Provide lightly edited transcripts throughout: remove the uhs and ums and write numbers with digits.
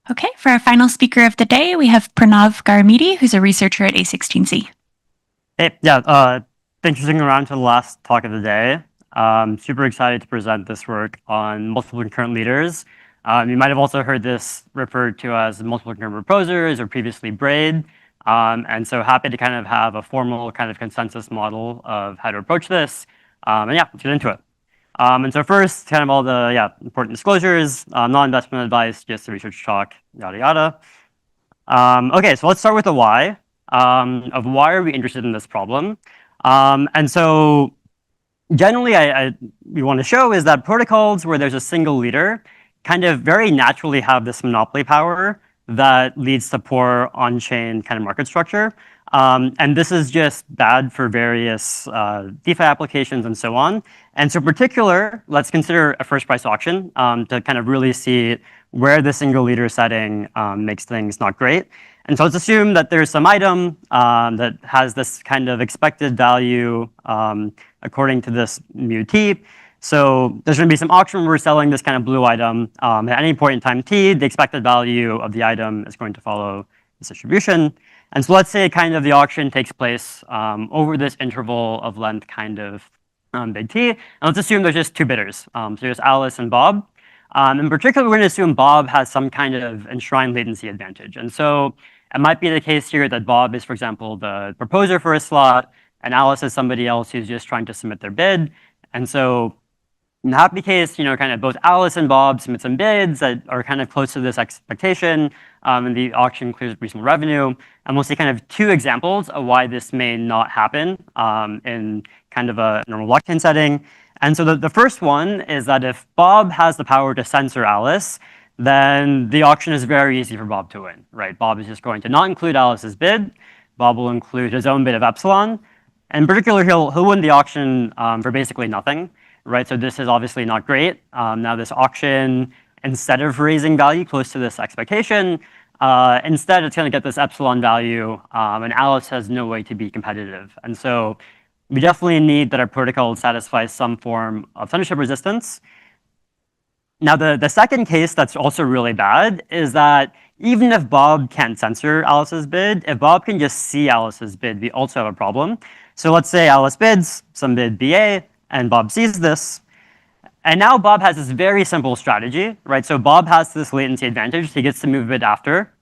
Okay, for our final speaker of the day, we have Pranav Garimidi, who's a researcher at A16Z. Hey, yeah, thanks for sticking around to the last talk of the day. Super excited to present this work on multiple concurrent leaders. You might have also heard this referred to as multiple concurrent proposers or previously BRAID. And so happy to kind of have a formal kind of consensus model of how to approach this. And yeah, let's get into it. And so first, kind of all the important disclosures, non-investment advice, just a research talk, yada yada. Okay, so let's start with the why of why are we interested in this problem. And so generally, we want to show is that protocols where there's a single leader kind of very naturally have this monopoly power that leads to poor on-chain kind of market structure. And this is just bad for various DeFi applications and so on. And so in particular, let's consider a first price auction to kind of really see where the single leader setting makes things not great. And so let's assume that there's some item that has this kind of expected value according to this MEV-T. So there's going to be some auction where we're selling this kind of blue item. At any point in time t, the expected value of the item is going to follow this distribution. And so let's say kind of the auction takes place over this interval of length kind of big T. And let's assume there's just two bidders. So there's Alice and Bob. In particular, we're going to assume Bob has some kind of enshrined latency advantage. And so it might be the case here that Bob is, for example, the proposer for a slot, and Alice is somebody else who's just trying to submit their bid. And so in the happy case, kind of both Alice and Bob submit some bids that are kind of close to this expectation, and the auction clears reasonable revenue. And we'll see kind of two examples of why this may not happen in kind of a normal blockchain setting. And so the first one is that if Bob has the power to censor Alice, then the auction is very easy for Bob to win, right? Bob is just going to not include Alice's bid. Bob will include his own bid of epsilon. And in particular, he'll win the auction for basically nothing, right? So this is obviously not great. Now this auction, instead of raising value close to this expectation, instead it's going to get this epsilon value, and Alice has no way to be competitive. And so we definitely need that our protocol satisfies some form of censorship resistance. Now, the second case that's also really bad is that even if Bob can't censor Alice's bid, if Bob can just see Alice's bid, we also have a problem. So let's say Alice bids, some bid BA, and Bob sees this. And now Bob has this very simple strategy, right? So Bob has this latency advantage. He gets to move a bit after.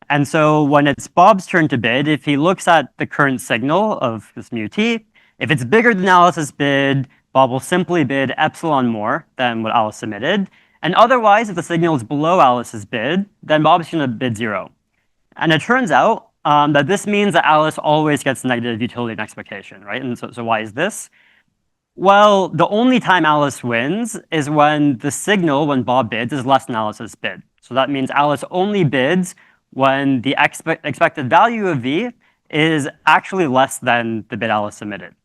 And so when it's Bob's turn to bid, if he looks at the current signal of this MEV-T, if it's bigger than Alice's bid, Bob will simply bid epsilon more than what Alice submitted. And otherwise, if the signal is below Alice's bid, then Bob's going to bid 0. And it turns out that this means that Alice always gets negative utility and expectation, right? And so why is this? Well, the only time Alice wins is when the signal, when Bob bids, is less than Alice's bid. So that means Alice only bids when the expected value of V is actually less than the bid Alice submitted,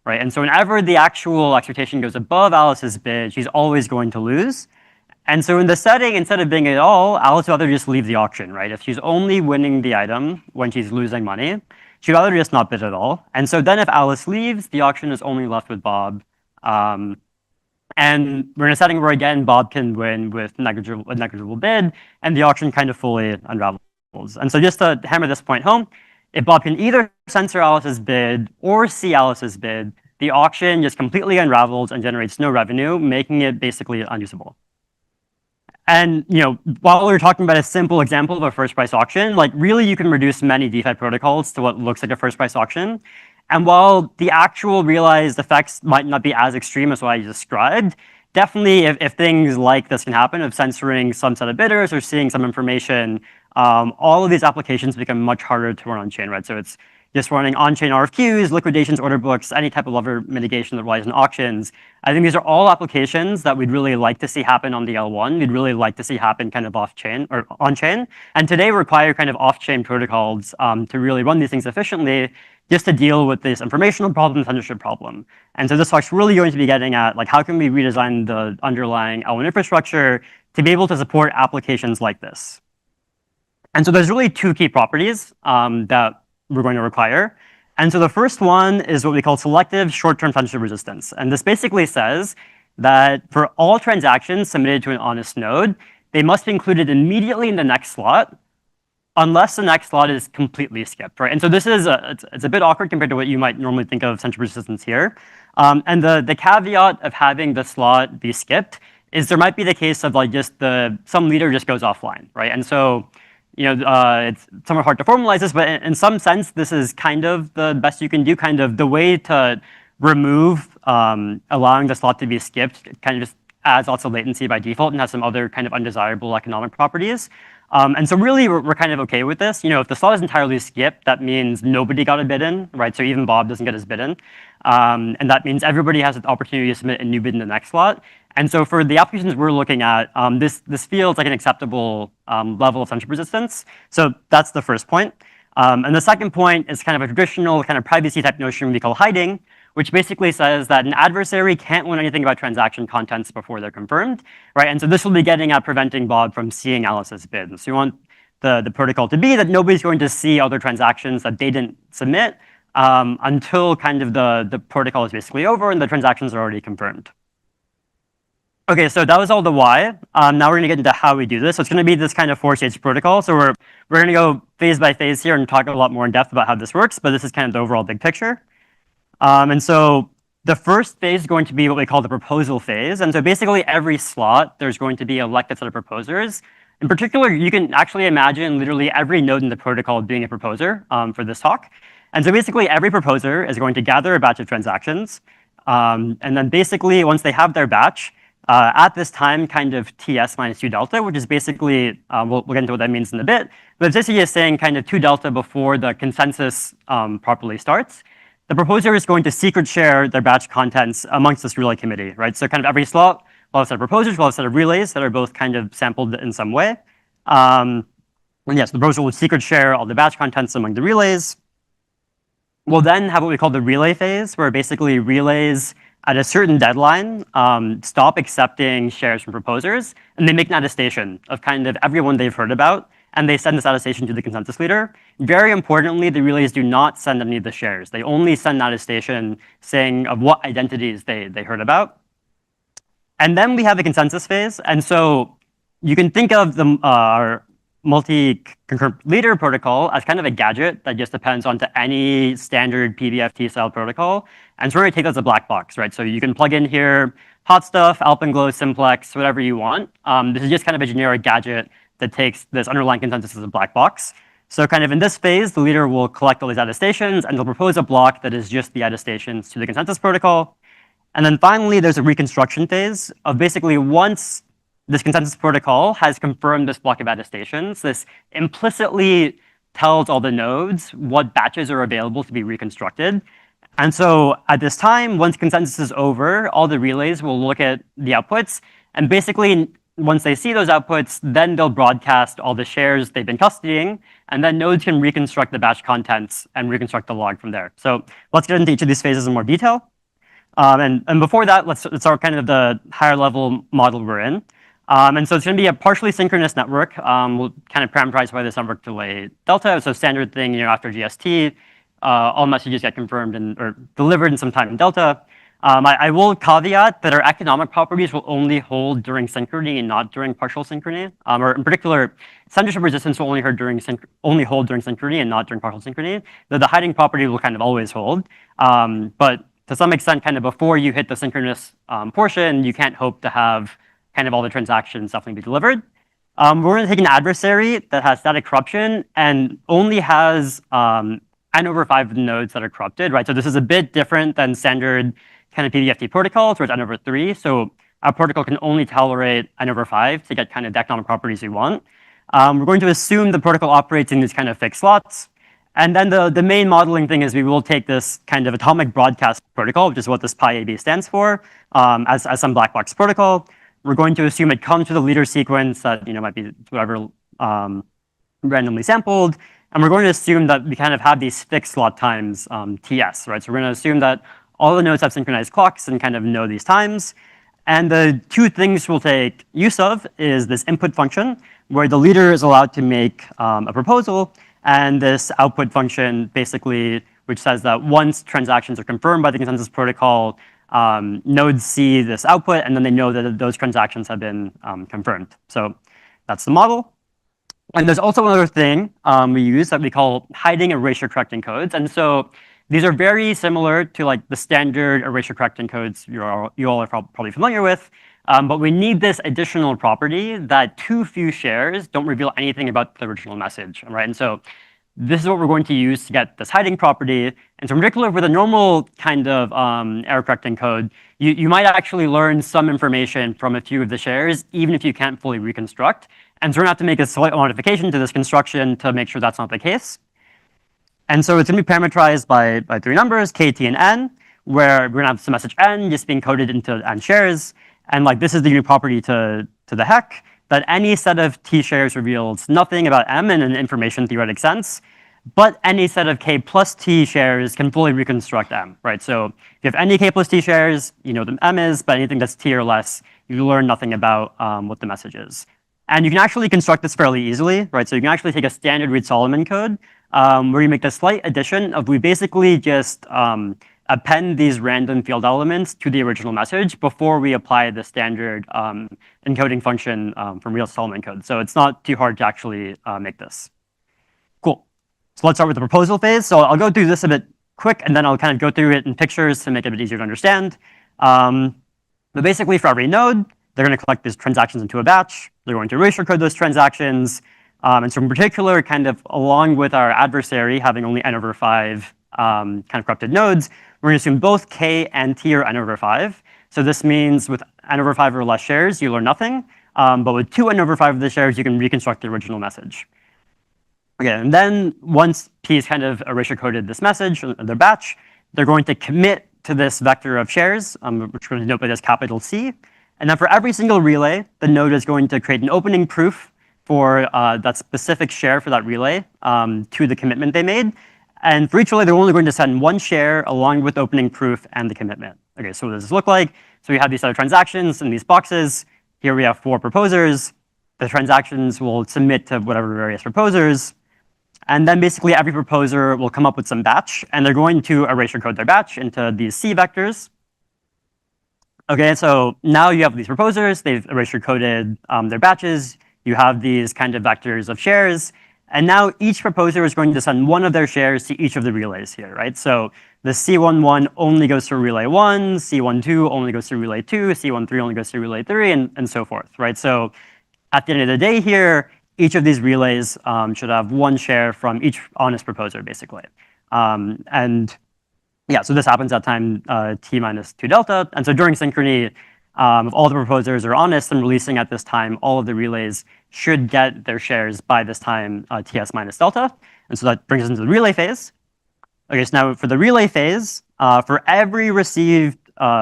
right? And so whenever the actual expectation goes above Alice's bid, she's always going to lose. And so in the setting, instead of bidding at all, Alice would rather just leave the auction, right? If she's only winning the item when she's losing money, she'd rather just not bid at all. And so then if Alice leaves, the auction is only left with Bob. And we're in a setting where, again, Bob can win with a negligible bid, and the auction kind of fully unravels. And so just to hammer this point home, if Bob can either censor Alice's bid or see Alice's bid, the auction just completely unravels and generates no revenue, making it basically unusable. And while we're talking about a simple example of a first price auction, like really you can reduce many DeFi protocols to what looks like a first price auction. And while the actual realized effects might not be as extreme as what I described, definitely if things like this can happen, of censoring some set of bidders or seeing some information, all of these applications become much harder to run on chain, right? So it's just running on-chain RFQs, liquidations, order books, any type of other mitigation that relies on auctions. I think these are all applications that we'd really like to see happen on the L1. We'd really like to see happen kind of off-chain or on-chain. And today require kind of off-chain protocols to really run these things efficiently, just to deal with this informational problem, censorship problem. And so this talk's really going to be getting at like how can we redesign the underlying L1 infrastructure to be able to support applications like this. And so there's really two key properties that we're going to require. And so the first one is what we call selective short-term censorship resistance. And this basically says that for all transactions submitted to an honest node, they must be included immediately in the next slot, unless the next slot is completely skipped, right? And so this is it's a bit awkward compared to what you might normally think of central persistence here. And the caveat of having the slot be skipped is there might be the case of like just some leader just goes offline, right? And so it's somewhat hard to formalize this, but in some sense, this is kind of the best you can do. Kind of the way to remove allowing the slot to be skipped kind of just adds lots of latency by default and has some other kind of undesirable economic properties. And so really, we're kind of okay with this. If the slot is entirely skipped, that means nobody got a bid in, right? So even Bob doesn't get his bid in. And that means everybody has an opportunity to submit a new bid in the next slot. And so for the applications we're looking at, this feels like an acceptable level of censorship resistance. So that's the first point. And the second point is kind of a traditional kind of privacy type notion we call hiding, which basically says that an adversary can't learn anything about transaction contents before they're confirmed, right? And so this will be getting at preventing Bob from seeing Alice's bid. So you want the protocol to be that nobody's going to see other transactions that they didn't submit until kind of the protocol is basically over and the transactions are already confirmed. Okay, so that was all the why. Now we're gonna get into how we do this. So it's gonna be this kind of 4-stage protocol. So we're gonna go phase by phase here and talk a lot more in depth about how this works, but this is kind of the overall big picture. And so the first phase is going to be what we call the proposal phase. And so basically every slot, there's going to be a elected set of proposers. In particular, you can actually imagine literally every node in the protocol being a proposer for this talk. And so basically every proposer is going to gather a batch of transactions. And then basically once they have their batch, at this time, kind of TS minus 2 delta, which is basically, we'll get into what that means in a bit, but it's basically just saying kind of 2 delta before the consensus properly starts. The proposer is going to secret share their batch contents amongst this relay committee, right? So kind of every slot will have a set of proposers, will have a set of relays that are both kind of sampled in some way. And yes, the proposer will secret share all the batch contents among the relays. We'll then have what we call the relay phase, where basically relays at a certain deadline, stop accepting shares from proposers, and they make an attestation of kind of everyone they've heard about, and they send this attestation to the consensus leader. Very importantly, the relays do not send any of the shares. They only send an attestation saying of what identities they heard about. And then we have the consensus phase, and so you can think of our multi-concurrent leader protocol as kind of a gadget that just depends on to any standard PBFT style protocol. And so we're going to take that as a black box, right? So you can plug in here hot stuff, Alpenglow, Simplex, whatever you want. This is just kind of a generic gadget that takes this underlying consensus as a black box. So kind of in this phase, the leader will collect all these attestations and they'll propose a block that is just the attestations to the consensus protocol. And then finally, there's a reconstruction phase of basically once this consensus protocol has confirmed this block of attestations, this implicitly tells all the nodes what batches are available to be reconstructed. And so at this time, once consensus is over, all the relays will look at the outputs. And basically, once they see those outputs, then they'll broadcast all the shares they've been custodying. And then nodes can reconstruct the batch contents and reconstruct the log from there. So let's get into each of these phases in more detail. And before that, let's start kind of the higher level model we're in. And so it's going to be a partially synchronous network. We'll kind of parameterize by this network delay delta. So standard thing, after GST, all messages get confirmed or delivered in some time in delta. I will caveat that our economic properties will only hold during synchrony and not during partial synchrony. Or in particular, censorship resistance will only hold during synchrony and not during partial synchrony. Though the hiding property will kind of always hold. But to some extent, kind of before you hit the synchronous portion, you can't hope to have kind of all the transactions definitely be delivered. We're going to take an adversary that has static corruption and only has n over 5 nodes that are corrupted, right? So this is a bit different than standard kind of PBFT protocols where it's n over 3. So our protocol can only tolerate n over 5 to get kind of the economic properties we want. We're going to assume the protocol operates in these kind of fixed slots. And then the main modeling thing is we will take this kind of atomic broadcast protocol, which is what this PyAB stands for, as some black box protocol. We're going to assume it comes with a leader sequence that might be whatever randomly sampled, and we're going to assume that we kind of have these fixed slot times TS, right? So we're going to assume that all the nodes have synchronized clocks and kind of know these times. And the two things we'll take use of is this input function, where the leader is allowed to make a proposal, and this output function basically, which says that once transactions are confirmed by the consensus protocol, nodes see this output, and then they know that those transactions have been confirmed. So That's the model. And there's also another thing we use that we call hiding erasure correcting codes. And so these are very similar to like the standard erasure correcting codes you all are probably familiar with. But we need this additional property that too few shares don't reveal anything about the original message, right? And so this is what we're going to use to get this hiding property. And so in particular, with a normal kind of error correcting code, you might actually learn some information from a few of the shares, even if you can't fully reconstruct. And so we're going to have to make a slight modification to this construction to make sure that's not the case. And so it's going to be parameterized by three numbers, k, t, and n, where we're going to have some message n just being coded into n shares. And like this is the unique property to the heck, that any set of t shares reveals nothing about m in an information theoretic sense, but any set of k plus t shares can fully reconstruct m, right? So if you have any k plus t shares, you know what m is, but anything that's t or less, you learn nothing about what the message is. And you can actually construct this fairly easily, right? So you can actually take a standard Reed-Solomon code where you make the slight addition of we basically just append these random field elements to the original message before we apply the standard encoding function from Reed-Solomon code. So it's not too hard to actually make this. Cool. So let's start with the proposal phase. So I'll go through this a bit quick, and then I'll kind of go through it in pictures to make it a bit easier to understand. But basically, for every node, they're going to collect these transactions into a batch. They're going to erasure code those transactions. And so in particular, kind of along with our adversary having only n over 5 kind of corrupted nodes, we're going to assume both k and t are n over 5. So this means with n over 5 or less shares, you learn nothing. But with 2 n over 5 of the shares, you can reconstruct the original message. Okay, and then once p has kind of erasure coded this message, their batch, they're going to commit to this vector of shares, which we're going to denote as capital C. And then for every single relay, the node is going to create an opening proof for that specific share for that relay to the commitment they made. And for each relay, they're only going to send one share along with opening proof and the commitment. Okay, so what does this look like? So we have these set of transactions in these boxes. Here we have 4 proposers. The transactions will submit to whatever various proposers. And then basically every proposer will come up with some batch, and they're going to erasure code their batch into these C vectors. Okay, so now you have these proposers, they've erasure coded their batches, you have these kind of vectors of shares, and now each proposer is going to send one of their shares to each of the relays here, right? So the C11 only goes through relay 1, C12 only goes through relay 2, C13 only goes through relay 3, and so forth, right? So at the end of the day here, each of these relays should have one share from each honest proposer, basically. And yeah, so this happens at time t minus 2 delta. And so during synchrony, if all the proposers are honest and releasing at this time, all of the relays should get their shares by this time ts minus delta. And so that brings us into the relay phase. Okay, so now for the relay phase, for every received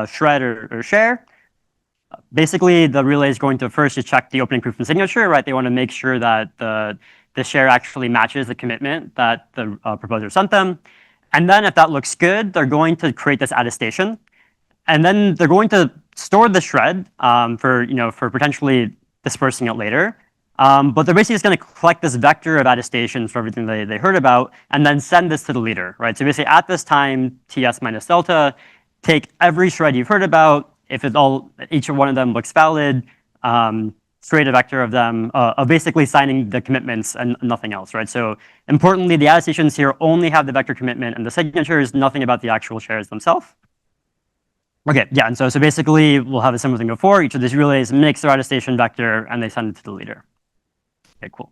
shred or share, basically the relay is going to first just check the opening proof and signature, right? They want to make sure that the share actually matches the commitment that the proposer sent them. And then if that looks good, they're going to create this attestation. And then they're going to store the shred for potentially dispersing it later. But they're basically just going to collect this vector of attestations for everything they heard about, and then send this to the leader, right? So basically at this time, ts minus delta, take every shred you've heard about. If each one of them looks valid, create a vector of them, of basically signing the commitments and nothing else, right? So importantly, the attestations here only have the vector commitment and the signatures, nothing about the actual shares themselves. Okay, yeah, and so basically we'll have a similar thing before. Each of these relays makes their attestation vector and they send it to the leader. Okay, cool.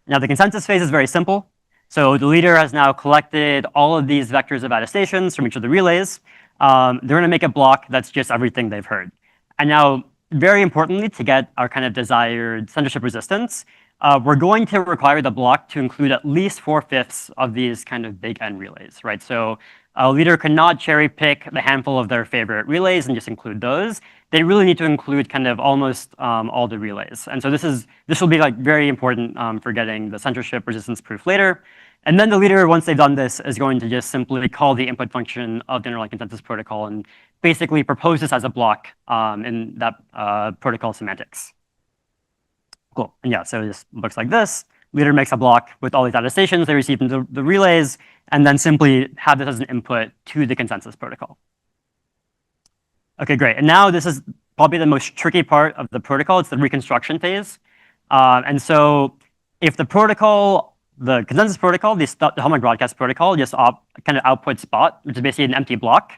Now the consensus phase is very simple. So the leader has now collected all of these vectors of attestations from each of the relays. They're going to make a block that's just everything they've heard. And now, very importantly, to get our kind of desired censorship resistance, we're going to require the block to include at least 4/5 of these kind of big N relays, right? So a leader cannot cherry pick the handful of their favorite relays and just include those. They really need to include kind of almost all the relays. And so this will be like very important for getting the censorship resistance proof later. And then the leader, once they've done this, is going to just simply call the input function of the underlying consensus protocol and basically propose this as a block in that protocol semantics. Cool. And yeah, so it just looks like this. Leader makes a block with all these attestations they receive from the relays, and then simply have this as an input to the consensus protocol. Okay, great. And now this is probably the most tricky part of the protocol. It's the reconstruction phase. And so if the protocol, the consensus protocol, the atomic broadcast protocol, just kind of outputs spot, which is basically an empty block,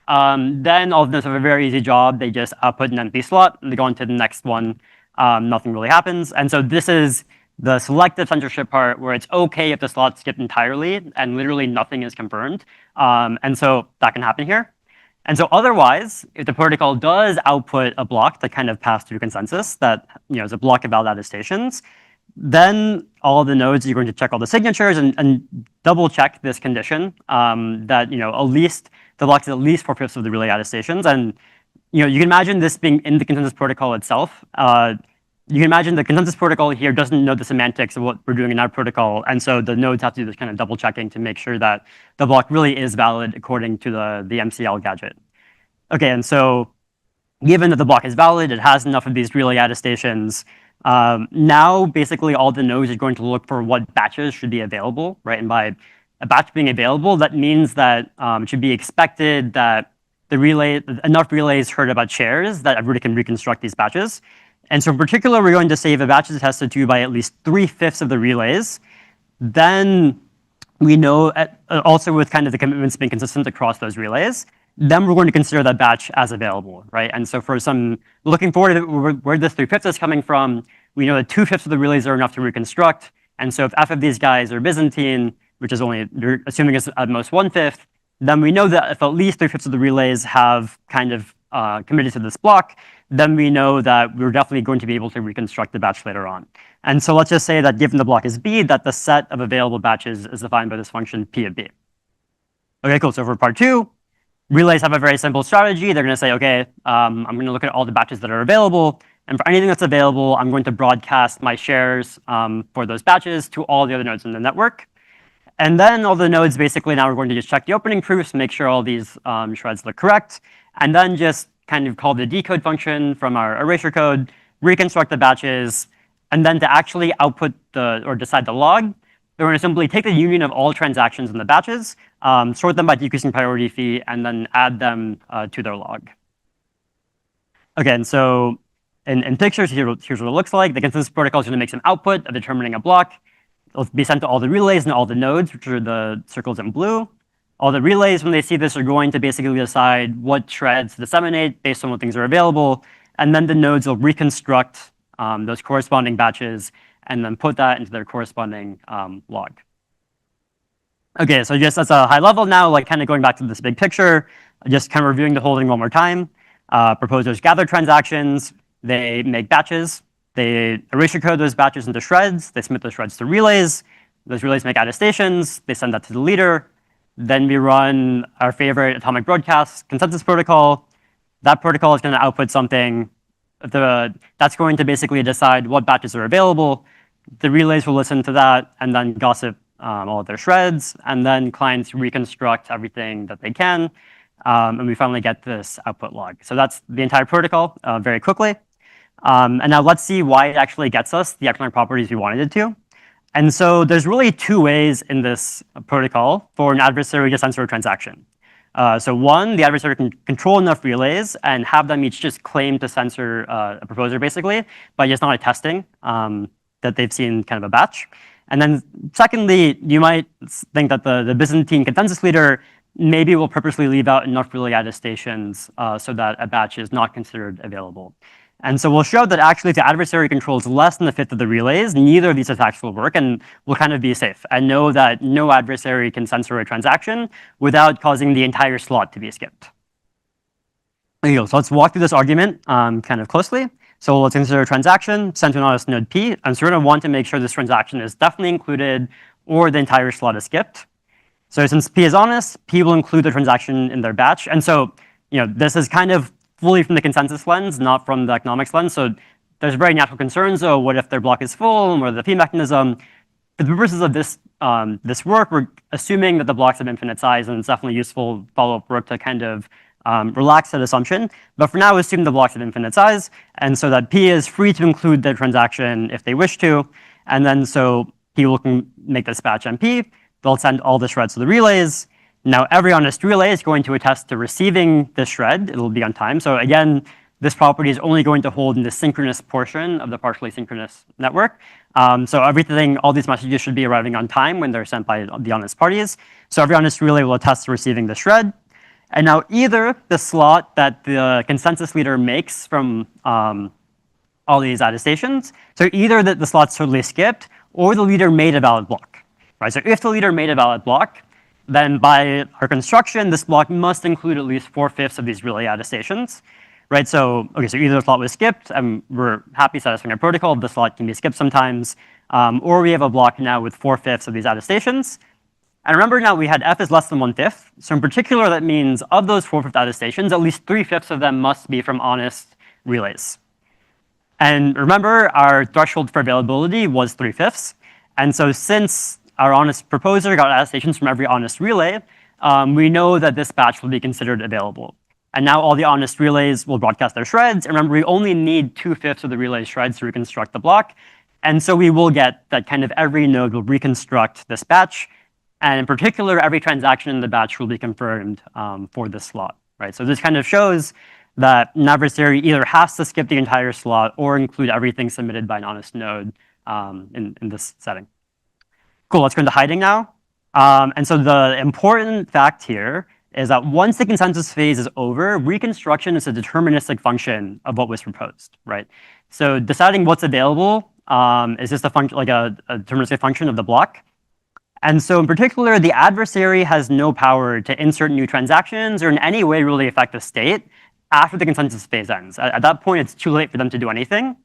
then all of them have a very easy job. They just output an empty slot, and they go on to the next one. Nothing really happens. And so this is the selective censorship part where it's okay if the slot's skipped entirely and literally nothing is confirmed. And so that can happen here. And so otherwise, if the protocol does output a block that kind of passed through consensus that is a block of valid attestations, then all of the nodes, you're going to check all the signatures and double check this condition that at least the block is at least 4/5 of the relay attestations. And you can imagine this being in the consensus protocol itself. You can imagine the consensus protocol here doesn't know the semantics of what we're doing in our protocol, and so the nodes have to do this kind of double checking to make sure that the block really is valid according to the MCL gadget. Okay, and so given that the block is valid, it has enough of these relay attestations. Now, basically, all the nodes are going to look for what batches should be available, right? And by a batch being available, that means that it should be expected that enough relays heard about shares that everybody can reconstruct these batches. And so in particular, we're going to say if a batch is attested to by at least 3/5 of the relays, then we know, also with kind of the commitments being consistent across those relays, then we're going to consider that batch as available, right? And so for some, looking forward to where this 3/5 is coming from, we know that 2/5 of the relays are enough to reconstruct. And so if f of these guys are Byzantine, which is only, you're assuming it's at most 1/5, then we know that if at least 3/5 of the relays have kind of committed to this block, then we know that we're definitely going to be able to reconstruct the batch later on. And so let's just say that given the block is B, that the set of available batches is defined by this function P of B. Okay, cool. So for part 2, relays have a very simple strategy. They're going to say, okay, I'm going to look at all the batches that are available. And for anything that's available, I'm going to broadcast my shares for those batches to all the other nodes in the network. And then all the nodes, basically, now we're going to just check the opening proofs, make sure all these shreds look correct, and then just kind of call the decode function from our erasure code, reconstruct the batches, and then to actually output or decide the log, we're going to simply take the union of all transactions in the batches, sort them by decreasing priority fee, and then add them to their log. Okay, and so in pictures, here's what it looks like. The consensus protocol is going to make some output of determining a block. It'll be sent to all the relays and all the nodes, which are the circles in blue. All the relays, when they see this, are going to basically decide what shreds to disseminate based on what things are available. And then the nodes will reconstruct those corresponding batches and then put that into their corresponding log. Okay, so just as a high level now, like kind of going back to this big picture, just kind of reviewing the whole thing one more time. Proposers gather transactions, they make batches, they erasure code those batches into shreds, they submit those shreds to relays, those relays make attestations, they send that to the leader. Then we run our favorite atomic broadcast consensus protocol. That protocol is going to output something that's going to basically decide what batches are available. The relays will listen to that and then gossip all of their shreds, and then clients reconstruct everything that they can, and we finally get this output log. So that's the entire protocol very quickly. And now let's see why it actually gets us the economic properties we wanted it to. And so there's really 2 ways in this protocol for an adversary to censor a transaction. So one, the adversary can control enough relays and have them each just claim to censor a proposer, basically, by just not attesting that they've seen kind of a batch. And then secondly, you might think that the Byzantine consensus leader maybe will purposely leave out enough relay attestations so that a batch is not considered available. And so we'll show that actually if the adversary controls less than 1/5 of the relays, neither of these attacks will work, and we'll kind of be safe and know that no adversary can censor a transaction without causing the entire slot to be skipped. So let's walk through this argument kind of closely. So let's consider a transaction sent to an honest node P, and so we're going to want to make sure this transaction is definitely included or the entire slot is skipped. So since P is honest, P will include the transaction in their batch. And so this is kind of fully from the consensus lens, not from the economics lens. So there's very natural concerns. Oh, what if their block is full? And what are the P mechanism? For the purposes of this work, we're assuming that the blocks have infinite size, and it's definitely useful follow-up work to kind of relax that assumption. But for now, assume the blocks have infinite size, and so that P is free to include the transaction if they wish to. And then so P will make this batch MP. They'll send all the shreds to the relays. Now, every honest relay is going to attest to receiving this shred. It'll be on time. So again, this property is only going to hold in the synchronous portion of the partially synchronous network. So everything, all these messages should be arriving on time when they're sent by the honest parties. So every honest relay will attest to receiving the shred. And now either the slot that the consensus leader makes from all these attestations, so either the slot's totally skipped or the leader made a valid block, right? So if the leader made a valid block, then by our construction, this block must include at least 4/5 of these relay attestations, right? So, okay, so either the slot was skipped, and we're happy satisfying our protocol, the slot can be skipped sometimes, or we have a block now with 4/5 of these attestations. And remember now we had f is less than 1/5. So in particular, that means of those 4/5 attestations, at least 3/5 of them must be from honest relays. And remember, our threshold for availability was 3/5. And so since our honest proposer got attestations from every honest relay, we know that this batch will be considered available. And now all the honest relays will broadcast their shreds. And remember, we only need 2/5 of the relay shreds to reconstruct the block. And so we will get that kind of every node will reconstruct this batch. And in particular, every transaction in the batch will be confirmed for this slot, right? So this kind of shows that an adversary either has to skip the entire slot or include everything submitted by an honest node in this setting. Cool, let's go into hiding now. And so the important fact here is that once the consensus phase is over, reconstruction is a deterministic function of what was proposed, right? So deciding what's available is just a function, like a deterministic function of the block. And so in particular, the adversary has no power to insert new transactions or in any way really affect the state after the consensus phase ends. At that point, it's too late for them to do anything.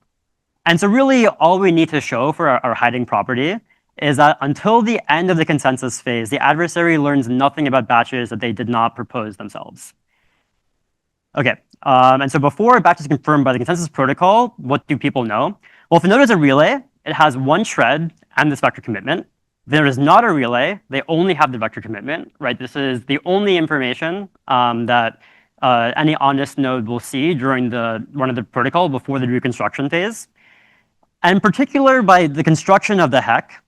And so really all we need to show for our hiding property is that until the end of the consensus phase, the adversary learns nothing about batches that they did not propose themselves. Okay, and so before a batch is confirmed by the consensus protocol, what do people know? Well, if a node is a relay, it has one shred and this vector commitment. If there is not a relay, they only have the vector commitment, right? This is the only information that any honest node will see during the run of the protocol before the reconstruction phase. And in particular, by the construction of the heck,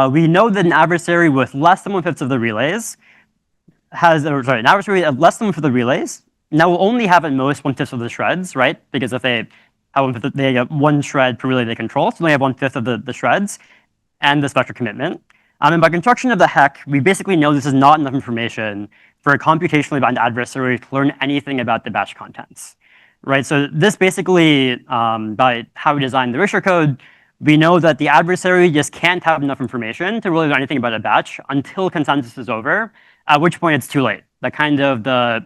we know that an adversary with less than 1/5 of the relays an adversary of less than 1/5 of the relays now will only have at most 1/5 of the shreds, right? Because if they have they get one shred per relay they control, so they have 1/5 of the shreds and this vector commitment. And by construction of the heck, we basically know this is not enough information for a computationally bound adversary to learn anything about the batch contents, right? So this basically, by how we designed the erasure code, we know that the adversary just can't have enough information to really learn anything about a batch until consensus is over, at which point it's too late. The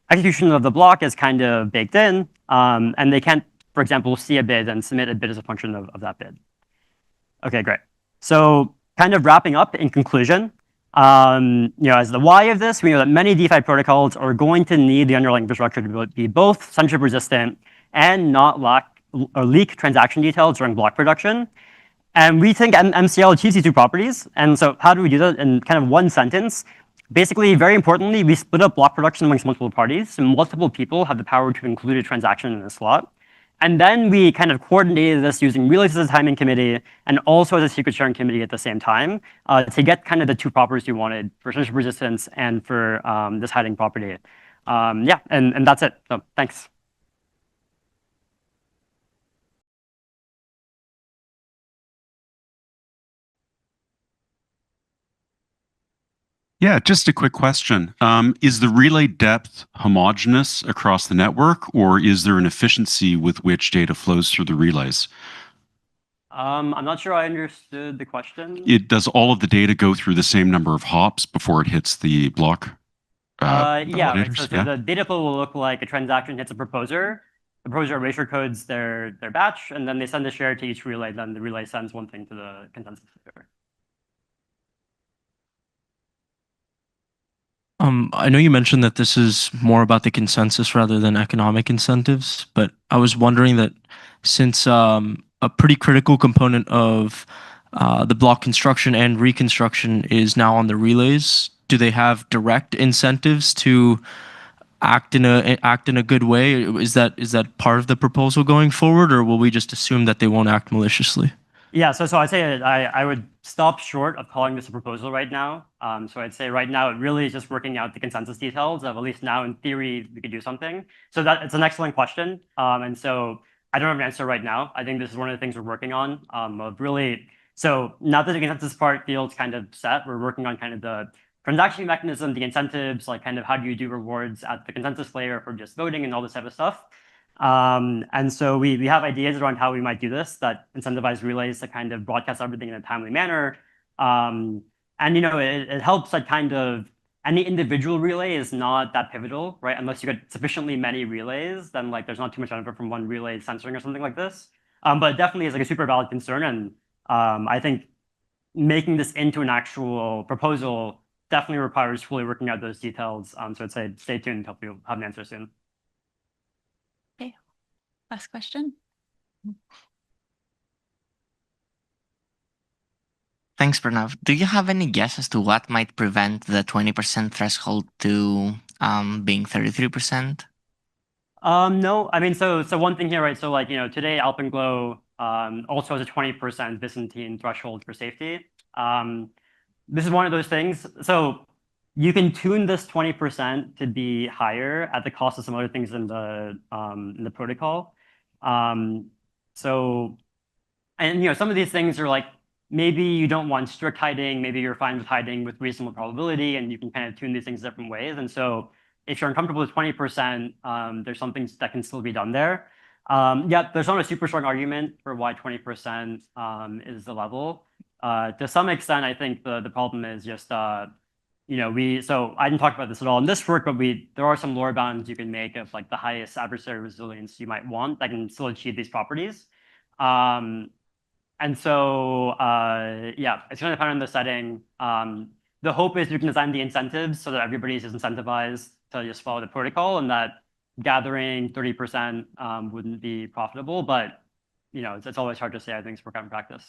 execution of the block is kind of baked in, and they can't, for example, see a bid and submit a bid as a function of that bid. Okay, great. So kind of wrapping up in conclusion, as the why of this, we know that many DeFi protocols are going to need the underlying infrastructure to be both censorship resistant and not leak transaction details during block production. And we think MCL achieves these two properties. And so how do we do that in kind of one sentence? Basically, very importantly, we split up block production amongst multiple parties. So multiple people have the power to include a transaction in a slot. And then we kind of coordinated this using relays as a timing committee and also as a secret sharing committee at the same time to get kind of the two properties we wanted for censorship resistance and for this hiding property. Yeah, and that's it. So thanks. Yeah, just a quick question. Is the relay depth homogeneous across the network, or is there an efficiency with which data flows through the relays? I'm not sure I understood the question. Does all of the data go through the same number of hops before it hits the block? Yeah, right. So the data flow will look like a transaction hits a proposer. The proposer erasure codes their batch, and then they send a share to each relay. Then the relay sends one thing to the consensus server. I know you mentioned that this is more about the consensus rather than economic incentives, but I was wondering that since a pretty critical component of the block construction and reconstruction is now on the relays, do they have direct incentives to act in a good way? Is that part of the proposal going forward, or will we just assume that they won't act maliciously? Yeah, so I'd say I would stop short of calling this a proposal right now. So I'd say right now it really is just working out the consensus details of at least now in theory we could do something. So that it's an excellent question. And so I don't have an answer right now. I think this is one of the things we're working on. Of really, so now that the consensus part feels kind of set, we're working on kind of the transaction mechanism, the incentives, like kind of how do you do rewards at the consensus layer for just voting and all this type of stuff. And so we have ideas around how we might do this that incentivize relays to kind of broadcast everything in a timely manner. And it helps that kind of any individual relay is not that pivotal, right? Unless you get sufficiently many relays, then like there's not too much benefit from one relay censoring or something like this. But it definitely is like a super valid concern. And I think making this into an actual proposal definitely requires fully working out those details. So I'd say stay tuned until we have an answer soon. Last question. Thanks, Pranav. Do you have any guess as to what might prevent the 20% threshold to being 33%? No, I mean, so one thing here, right? So like, today Alpenglow also has a 20% Byzantine threshold for safety. This is one of those things. So you can tune this 20% to be higher at the cost of some other things in the protocol. So, and some of these things are like, maybe you don't want strict hiding, maybe you're fine with hiding with reasonable probability, and you can kind of tune these things different ways. And so if you're uncomfortable with 20%, there's some things that can still be done there. Yeah, there's not a super strong argument for why 20% is the level. To some extent, I think the problem is just, so I didn't talk about this at all in this work, but there are some lower bounds you can make of like the highest adversary resilience you might want that can still achieve these properties. And so, yeah, it's going to depend on the setting. The hope is you can design the incentives so that everybody's just incentivized to just follow the protocol and that gathering 30% wouldn't be profitable. But, it's always hard to say how things work out in practice.